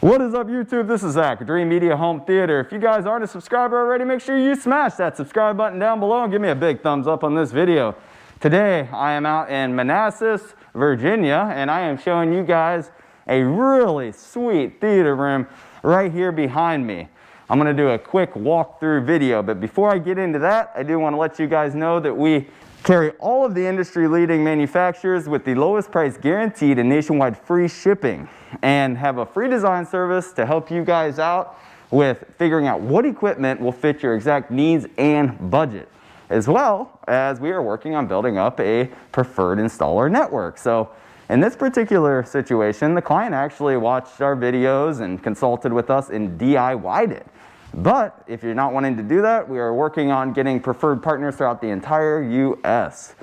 What is up, YouTube? This is Zach, Dreamedia Home Theater. If you guys aren't a subscriber already, make sure you smash that subscribe button down below and give me a big thumbs up on this video. Today, I am out in Manassas, Virginia, and I am showing you guys a really sweet theater room right here behind me. I'm going to do a quick walkthrough video, but before I get into that, I do want to let you guys know that we carry all of the industry-leading manufacturers with the lowest price guaranteed and nationwide free shipping, and have a free design service to help you guys out with figuring out what equipment will fit your exact needs and budget, as well as we are working on building up a preferred installer network. So in this particular situation, the client actually watched our videos and consulted with us and DIY'd it. But if you're not wanting to do that, we are working on getting preferred partners throughout the entire US.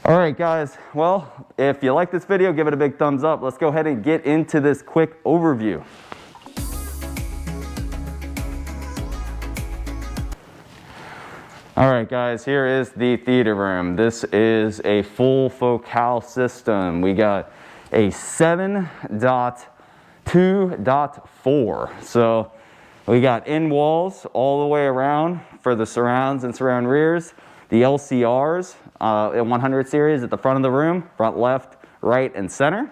All right, guys. Well, if you like this video, give it a big thumbs up. Let's go ahead and get into this quick overview. All right, guys, here is the theater room. This is a full focal system. We got a 7.2.4. So we got in walls all the way around for the surrounds and surround rears. The LCRs at 100 series at the front of the room, front, left, right, and center.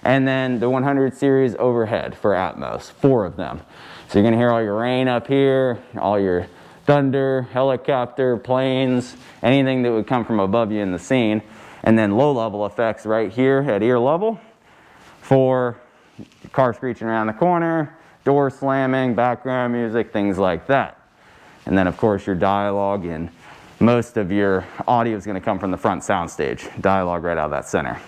And then the 100 series overhead for Atmos, 4 of them. So you're gonna hear all your rain up here, all your thunder, helicopter, planes, anything that would come from above you in the scene. And then low level effects right here at ear level for car screeching around the corner, door slamming, background music, things like that. And then of course your dialogue, and most of your audio is going to come from the front soundstage. Dialogue right out of that center.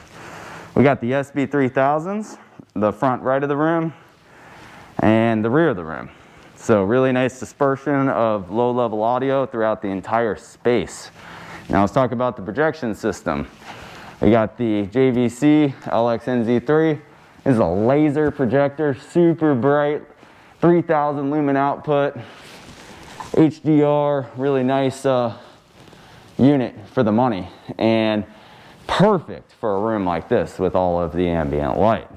We got the SB3000s, the front right of the room and the rear of the room. So really nice dispersion of low level audio throughout the entire space. Now let's talk about the projection system. We got the JVC LXNZ3. This is a laser projector, super bright, 3000 lumen output, HDR, really nice unit for the money, and perfect for a room like this with all of the ambient light.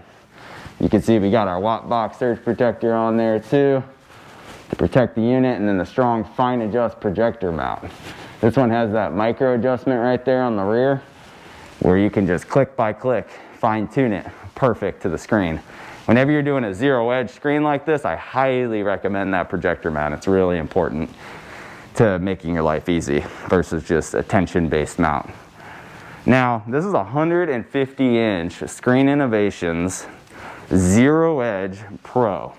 You can see we got our watt box surge protector on there too to protect the unit, and then the strong fine adjust projector mount. This one has that micro adjustment right there on the rear where you can just click by click fine tune it perfect to the screen. Whenever you're doing a zero edge screen like this, I highly recommend that projector mount. It's really important to making your life easy versus just a tension based mount. Now, this is a 150-inch Screen Innovations Zero Edge Pro.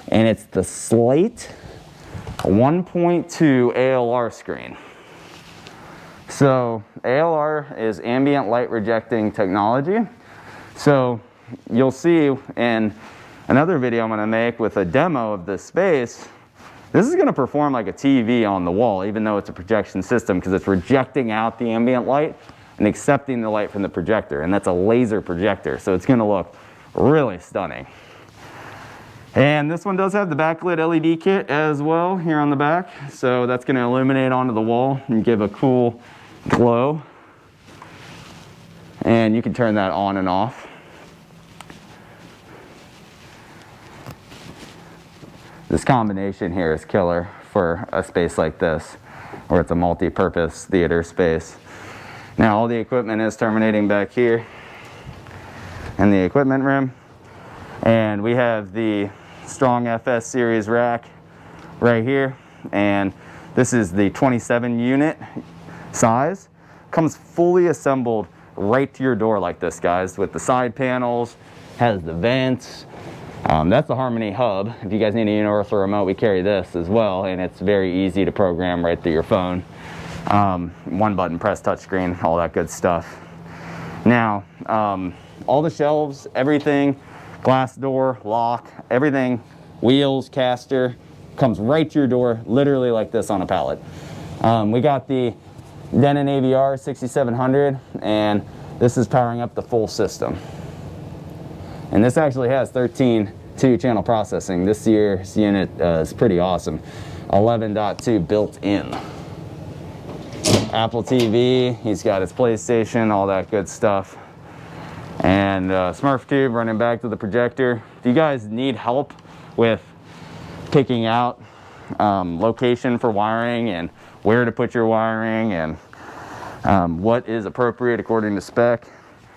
And it's the Slate 1.2 ALR screen. So ALR is ambient light rejecting technology. So you'll see in another video I'm going to make with a demo of this space, this is going to perform like a TV on the wall, even though it's a projection system, because it's rejecting out the ambient light and accepting the light from the projector. And that's a laser projector, so it's going to look really stunning. And this one does have the backlit LED kit as well here on the back. So that's going to illuminate onto the wall and give a cool glow. And you can turn that on and off. This combination here is killer for a space like this, where it's a multi-purpose theater space. Now all the equipment is terminating back here in the equipment room. And we have the Strong FS series rack right here. And this is the 27 unit size. Comes fully assembled right to your door like this, guys, with the side panels, has the vents. That's the Harmony hub. If you guys need a universal remote, we carry this as well, and it's very easy to program right through your phone. One button press touchscreen, all that good stuff. Now, all the shelves, everything, glass door, lock, everything, wheels, caster, comes right to your door, literally like this on a pallet. We got the Denon AVR 6700, and this is powering up the full system. And this actually has 13 2-channel processing. This year's unit is pretty awesome. 11.2 built in. Apple TV, he's got his PlayStation, all that good stuff. and Smurf tube running back to the projector. If you guys need help with picking out location for wiring and where to put your wiring and what is appropriate according to spec,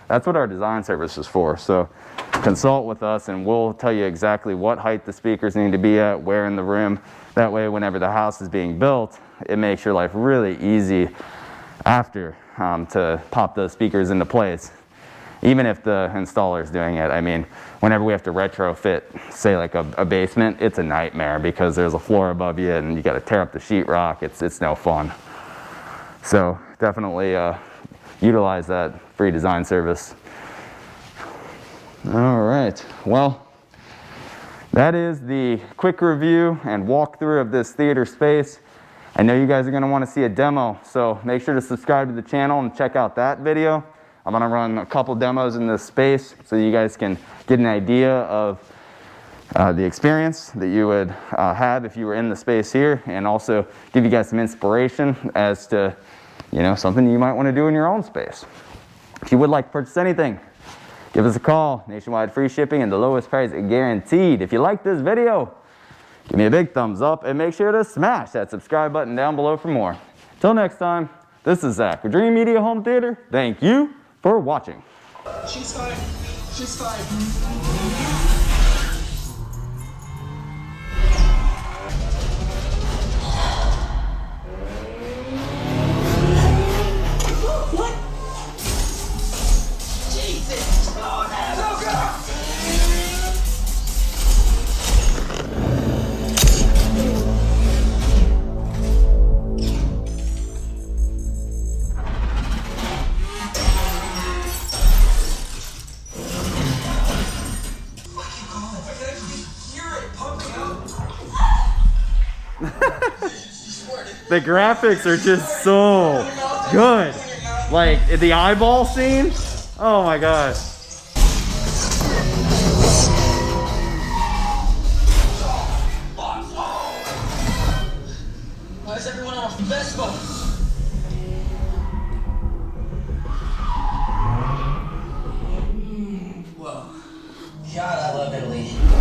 that's what our design service is for. So consult with us and we'll tell you exactly what height the speakers need to be at, where in the room. That way, whenever the house is being built, it makes your life really easy after to pop those speakers into place. Even if the installer is doing it. I mean, whenever we have to retrofit, say like a basement, it's a nightmare because there's a floor above you and you got to tear up the sheetrock. It's no fun. So definitely utilize that free design service. All right, well, that is the quick review and walkthrough of this theater space. I know you guys are going to want to see a demo, so make sure to subscribe to the channel and check out that video. I'm going to run a couple demos in this space so you guys can get an idea of the experience that you would have if you were in the space here, and also give you guys some inspiration as to, you know, something you might want to do in your own space. If you would like to purchase anything, give us a call. Nationwide free shipping and the lowest price guaranteed. If you like this video, give me a big thumbs up and make sure to smash that subscribe button down below for more. Till next time, this is Zach with Dreamedia Home Theater. Thank you for watching. She's fine. She's fine. What? Jesus! Oh, no, God! The graphics are just so good. Like the eyeball scene, oh my gosh. Why is everyone on Vespa? Whoa. God, I love Italy.